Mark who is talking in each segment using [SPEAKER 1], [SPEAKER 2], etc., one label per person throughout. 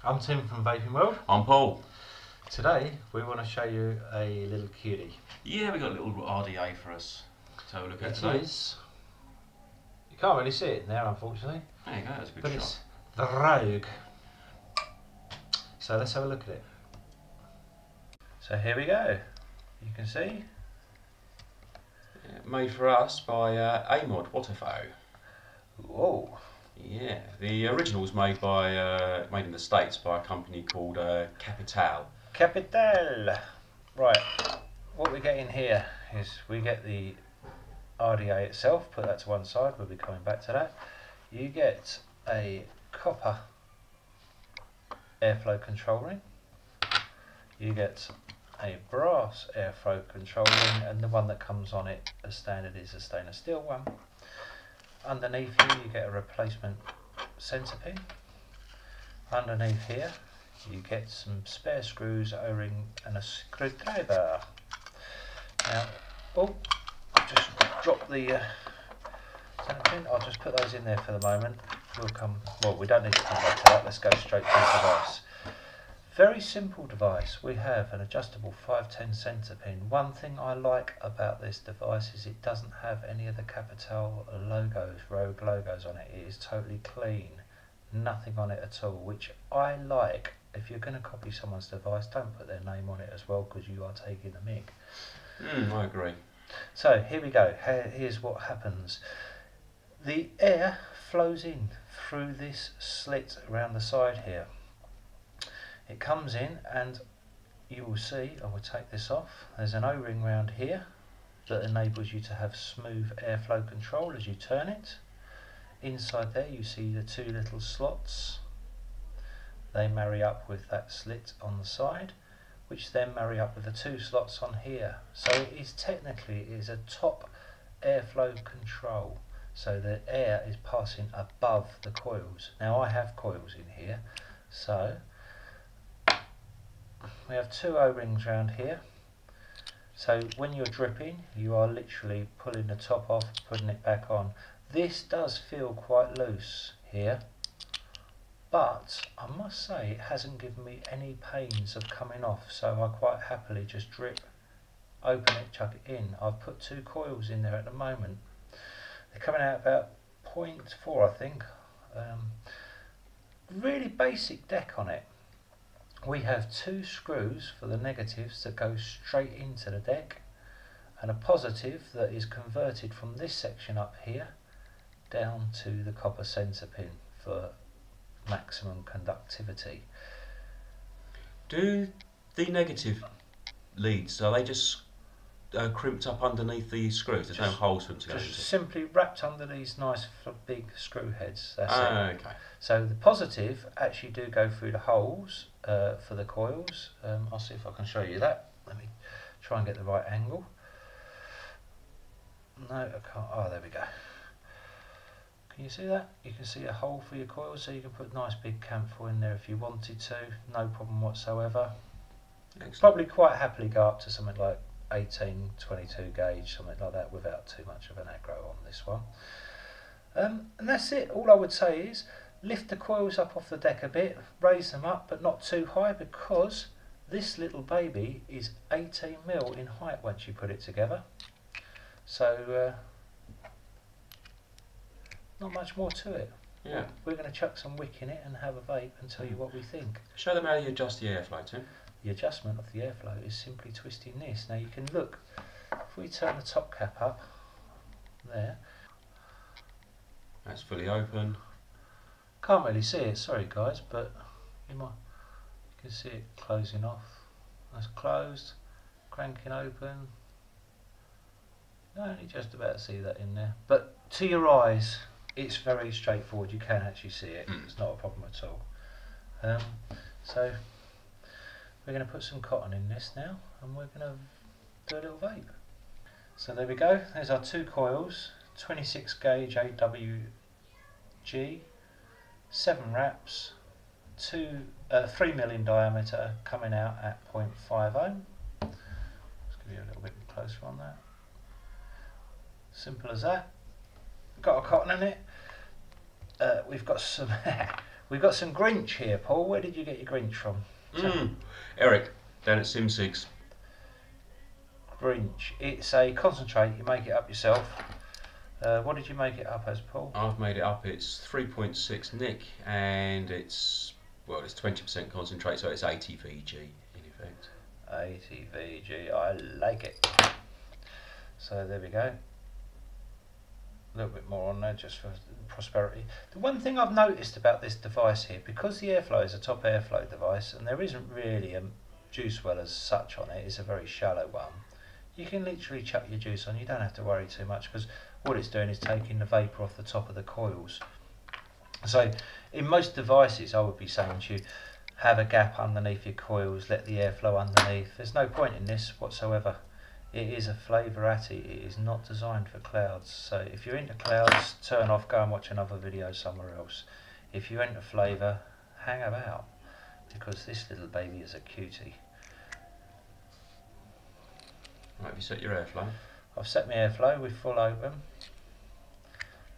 [SPEAKER 1] I'm Tim from Vaping World.
[SPEAKER 2] I'm Paul.
[SPEAKER 1] Today we want to show you a little cutie.
[SPEAKER 2] Yeah, we got a little RDA for us to have a look at
[SPEAKER 1] It
[SPEAKER 2] today.
[SPEAKER 1] is. You can't really see it now, unfortunately.
[SPEAKER 2] There you go, that's a good
[SPEAKER 1] but
[SPEAKER 2] shot.
[SPEAKER 1] It's the Rogue. So let's have a look at it. So here we go. You can see.
[SPEAKER 2] Yeah, made for us by A-Mod Wotofo.
[SPEAKER 1] Whoa.
[SPEAKER 2] Yeah, the original was made by made in the States by a company called CapItAll.
[SPEAKER 1] CapItAll. Right. What we get in here is we get the RDA itself. Put that to one side. We'll be coming back to that. You get a copper airflow control ring. You get a brass airflow control ring, and the one that comes on it as standard is a stainless steel one. Underneath here you get a replacement centre pin. Underneath here you get some spare screws, O-ring and a screwdriver. Now, just drop the centre pin. I'll just put those in there for the moment. We don't need to come back to that. Let's go straight to the device. Very simple device. We have an adjustable 510 centre pin. One thing I like about this device is it doesn't have any of the CapItAll logos, Rogue logos on it. It is totally clean, nothing on it at all, which I like. If you're going to copy someone's device, don't put their name on it as well, because you are taking the mick.
[SPEAKER 2] I agree.
[SPEAKER 1] So here we go. Here's what happens. The air flows in through this slit around the side here. It comes in, and you will see, I will take this off, there's an O-ring round here that enables you to have smooth airflow control as you turn it. Inside there you see the two little slots. They marry up with that slit on the side, which then marry up with the two slots on here. So it is a top airflow control, so the air is passing above the coils. Now I have coils in here, so we have two O-rings around here. So when you're dripping, you are literally pulling the top off, putting it back on. This does feel quite loose here, but I must say it hasn't given me any pains of coming off, so I quite happily just drip, open it, chuck it in. I've put two coils in there at the moment. They're coming out about 0.4, I think. Really basic deck on it. We have two screws for the negatives that go straight into the deck, and a positive that is converted from this section up here down to the copper centre pin for maximum conductivity.
[SPEAKER 2] Do the negative leads, are they just crimped up underneath the screws? There's no holes for them to go into?
[SPEAKER 1] Just simply wrapped under these nice big screw heads. That's it.
[SPEAKER 2] Okay.
[SPEAKER 1] So the positive actually do go through the holes for the coils. I'll see if I can show you that. Let me try and get the right angle. No, I can't. Oh, there we go. Can you see that? You can see a hole for your coils, so you can put nice big camphor in there if you wanted to. No problem whatsoever.
[SPEAKER 2] Excellent.
[SPEAKER 1] Probably quite happily go up to something like 18, 22 gauge, something like that, without too much of an aggro on this one. And that's it. All I would say is lift the coils up off the deck a bit, raise them up, but not too high, because this little baby is 18mm in height once you put it together. So not much more to it.
[SPEAKER 2] Yeah.
[SPEAKER 1] We're going to chuck some wick in it and have a vape and tell you what we think.
[SPEAKER 2] Show them how you adjust the airflow, Tim.
[SPEAKER 1] The adjustment of the airflow is simply twisting this. Now you can look, if we turn the top cap up there.
[SPEAKER 2] That's fully open.
[SPEAKER 1] Can't really see it, sorry guys, but you can see it closing off. That's closed, cranking open. You can only just about see that in there, but to your eyes it's very straightforward. You can actually see it. It's not a problem at all. So we're going to put some cotton in this now, and we're going to do a little vape. So there we go. There's our two coils, 26 gauge AWG, 7 wraps, 3mm in diameter, coming out at 0.50. Let's give you a little bit closer on that. Simple as that. Got a cotton in it. We've got some We've got some Grinch here, Paul. Where did you get your Grinch from?
[SPEAKER 2] Eric, down at Sim6.
[SPEAKER 1] Grinch. It's a concentrate. You make it up yourself. What did you make it up as, Paul?
[SPEAKER 2] I've made it up. It's 3.6 Nick, and it's 20% concentrate, so it's 80 VG in effect.
[SPEAKER 1] 80 VG. I like it. So there we go. A little bit more on there just for prosperity. The one thing I've noticed about this device here, because the airflow is a top airflow device and there isn't really a juice well as such on it, it's a very shallow one, you can literally chuck your juice on. You don't have to worry too much because all it's doing is taking the vapour off the top of the coils. So in most devices I would be saying to you, have a gap underneath your coils, let the airflow underneath. There's no point in this whatsoever. It is a flavorati, it is not designed for clouds. So if you're into clouds, turn off, go and watch another video somewhere else. If you're into flavour, hang about, because this little baby is a cutie.
[SPEAKER 2] Right, have you set your airflow?
[SPEAKER 1] I've set my airflow with full open.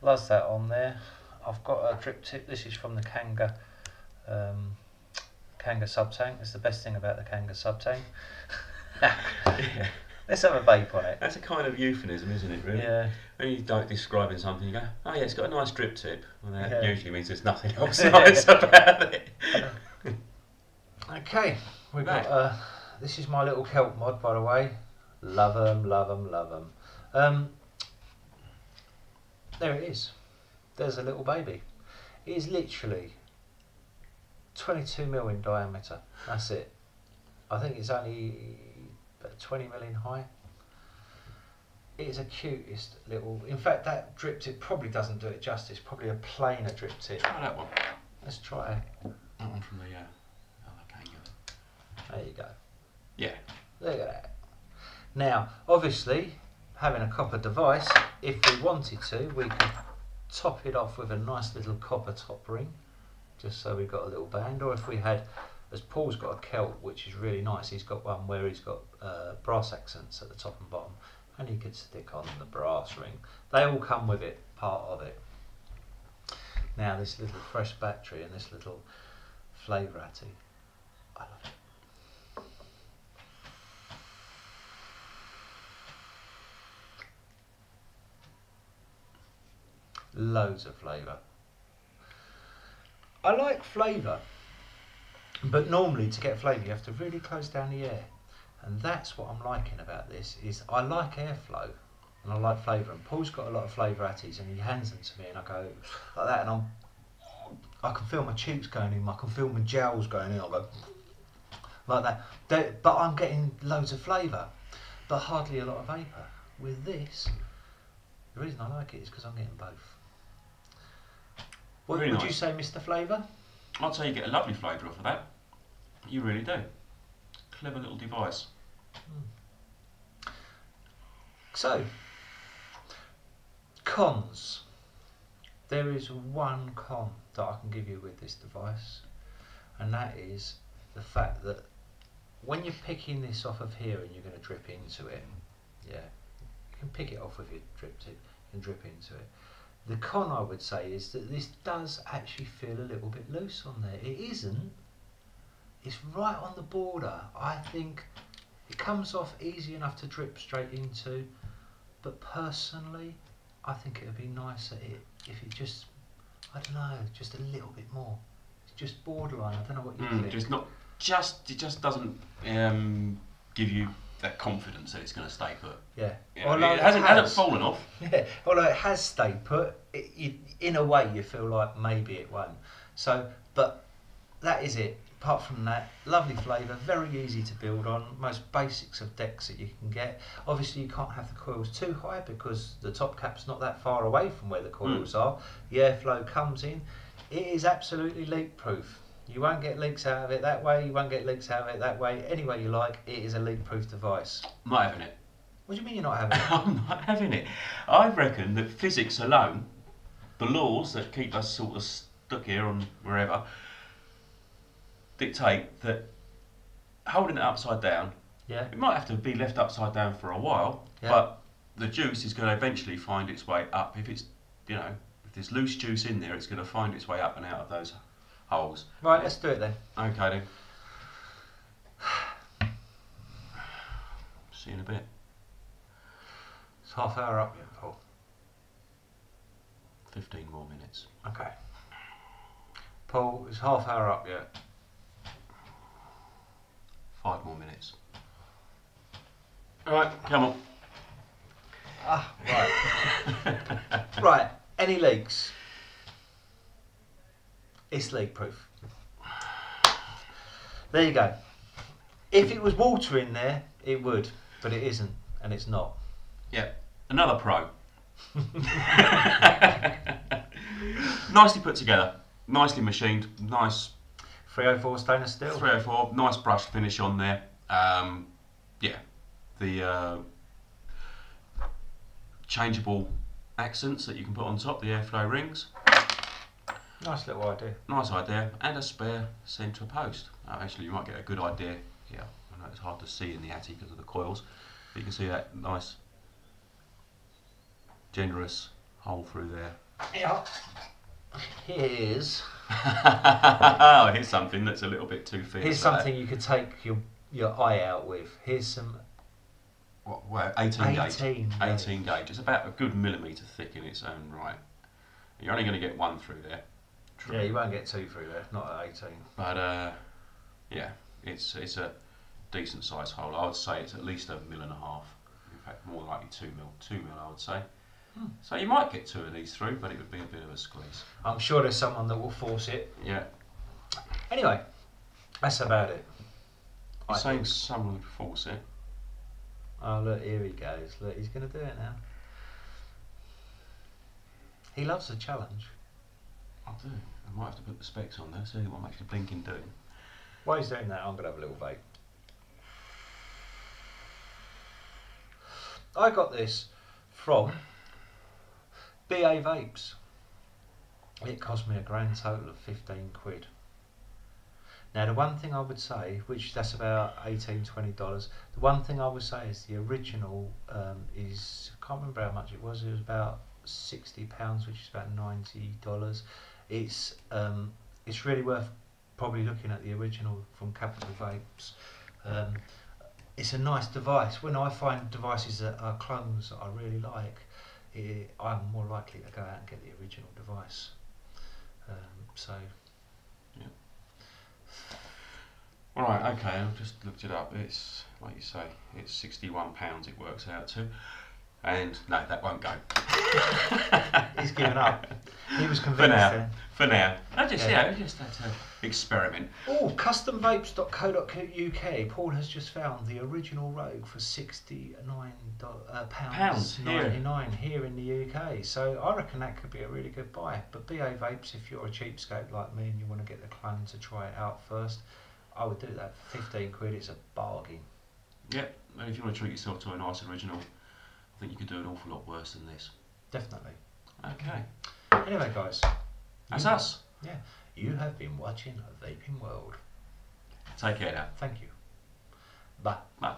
[SPEAKER 1] Loves that on there. I've got a drip tip. This is from the Kanga sub-tank. It's the best thing about the Kanga sub-tank.
[SPEAKER 2] Yeah.
[SPEAKER 1] Let's have a vape on it.
[SPEAKER 2] That's a kind of euphemism, isn't it, really?
[SPEAKER 1] Yeah.
[SPEAKER 2] When you don't describing something, you go, oh yeah, it's got a nice drip tip. Well, that
[SPEAKER 1] Yeah.
[SPEAKER 2] usually means there's nothing else nice about it.
[SPEAKER 1] Okay, we've got, this is my little kelp mod, by the way. Love them, love them, love them. There it is. There's a little baby. It is literally 22mm in diameter. That's it. I think it's only about 20mm in height. It is a cutest little. In fact, that drip tip probably doesn't do it justice. Probably a plainer drip tip.
[SPEAKER 2] Try that one.
[SPEAKER 1] Let's try it.
[SPEAKER 2] That one from the Kanga.
[SPEAKER 1] There you go.
[SPEAKER 2] Yeah.
[SPEAKER 1] Look at that. Now, obviously, having a copper device, if we wanted to, we could top it off with a nice little copper top ring, just so we've got a little band. Or if we had, as Paul's got a kelp, which is really nice, he's got one where he's got brass accents at the top and bottom, and he could stick on the brass ring. They all come with it, part of it. Now, this little fresh battery and this little flavorati, I love it. Loads of flavour. I like flavour, but normally to get flavour you have to really close down the air, and that's what I'm liking about this. Is I like airflow and I like flavour, and Paul's got a lot of flavourattis and he hands them to me and I go like that, and I can feel my cheeks going in, I can feel my jowls going in, I go like that. But I'm getting loads of flavour but hardly a lot of vapour. With this, the reason I like it is because I'm getting both. What
[SPEAKER 2] Really
[SPEAKER 1] would
[SPEAKER 2] nice.
[SPEAKER 1] you say, Mr. Flavour?
[SPEAKER 2] I'd say you get a lovely flavour off of that. You really do. Clever little device.
[SPEAKER 1] So, cons. There is one con that I can give you with this device, and that is the fact that when you're picking this off of here and you're going to drip into it, yeah, you can pick it off with your drip tip and drip into it. The con, I would say, is that this does actually feel a little bit loose on there. It isn't. It's right on the border. I think it comes off easy enough to drip straight into, but personally, I think it would be nicer if it just, I don't know, just a little bit more. It's just borderline. I don't know what you think.
[SPEAKER 2] It just doesn't give you that confidence that it's going to stay put.
[SPEAKER 1] Yeah.
[SPEAKER 2] Although it hasn't fallen off.
[SPEAKER 1] Yeah. Although it has stayed put, in a way you feel like maybe it won't. So, but that is it. Apart from that, lovely flavour, very easy to build on, most basics of decks that you can get. Obviously you can't have the coils too high because the top cap's not that far away from where the coils are. The airflow comes in. It is absolutely leak proof. You won't get leaks out of it that way, you won't get leaks out of it that way. Any way you like, it is a leak-proof device.
[SPEAKER 2] I'm not having it.
[SPEAKER 1] What do you mean you're not having it?
[SPEAKER 2] I'm not having it. I reckon that physics alone, the laws that keep us sort of stuck here on wherever, dictate that holding it upside down,
[SPEAKER 1] Yeah.
[SPEAKER 2] it might have to be left upside down for a while, but the juice is going to eventually find its way up. If it's, if there's loose juice in there, it's going to find its way up and out of those holes.
[SPEAKER 1] Right, let's do it then.
[SPEAKER 2] Okay then. See you in a bit.
[SPEAKER 1] It's half hour up yet, Paul.
[SPEAKER 2] 15 more minutes.
[SPEAKER 1] Okay. Paul, it's half hour up yet.
[SPEAKER 2] 5 more minutes. Alright, come on.
[SPEAKER 1] Ah, right. Right, any leaks? It's leak proof. There you go. If it was water in there, it would, but it isn't, and it's not.
[SPEAKER 2] Yeah, another pro. Nicely put together, nicely machined, nice
[SPEAKER 1] 304 stainless steel.
[SPEAKER 2] 304, nice brush finish on there. Yeah, the changeable accents that you can put on top, the airflow rings.
[SPEAKER 1] Nice little idea.
[SPEAKER 2] Nice idea, and a spare centre post. Actually, you might get a good idea here. I know it's hard to see in the attic because of the coils, but you can see that nice, generous hole through there.
[SPEAKER 1] Yeah. Here's
[SPEAKER 2] Oh, here's something that's a little bit too thin.
[SPEAKER 1] here's something you could take your eye out with. Here's some
[SPEAKER 2] Well, 18 gauge.
[SPEAKER 1] 18 gauge.
[SPEAKER 2] 18 gauge. It's about a good millimetre thick in its own right. You're only going to get one through there. True.
[SPEAKER 1] Yeah, you won't get two through there, not at 18.
[SPEAKER 2] But yeah, it's a decent size hole. I would say it's at least 1.5 mil. In fact, more likely 2 mil. 2 mil, I would say. So you might get 2 of these through, but it would be a bit of a squeeze.
[SPEAKER 1] I'm sure there's someone that will force it.
[SPEAKER 2] Yeah.
[SPEAKER 1] Anyway, that's about it.
[SPEAKER 2] You're saying someone would force it.
[SPEAKER 1] Oh look, here he goes. Look, he's going to do it now. He loves a challenge.
[SPEAKER 2] I do. I might have to put the specs on there, see what I'm actually blinking doing.
[SPEAKER 1] While he's doing that, I'm going to have a little vape. I got this from RBA Vapes. It cost me a grand total of 15 quid. Now the one thing I would say, which that's about $18–20, the one thing I would say is the original is, I can't remember how much it was about £60, which is about $90. It's really worth probably looking at the original from CapItAll Vapes. It's a nice device. When I find devices that are clones that I really like, I'm more likely to go out and get the original device. So
[SPEAKER 2] yeah. Right, okay, I've just looked it up. It's, like you say, it's £61 it works out to. And no, that won't go.
[SPEAKER 1] He's given up. He was convinced.
[SPEAKER 2] For now.
[SPEAKER 1] Then.
[SPEAKER 2] For now. I just,
[SPEAKER 1] Yeah.
[SPEAKER 2] just had to experiment.
[SPEAKER 1] Oh, customvapes.co.uk. Paul has just found the original Rogue for £69 99 here in the UK. So I reckon that could be a really good buy. But RBA Vapes, if you're a cheapskate like me and you want to get the clone to try it out first, I would do that. 15 quid, it's a bargain.
[SPEAKER 2] Yeah, and if you want to treat yourself to a nice original, I think you could do an awful lot worse than this.
[SPEAKER 1] Definitely.
[SPEAKER 2] Okay.
[SPEAKER 1] Anyway, guys.
[SPEAKER 2] That's us.
[SPEAKER 1] Yeah. You have been watching Vaping World.
[SPEAKER 2] Take care now.
[SPEAKER 1] Thank you. Bye.
[SPEAKER 2] Bye.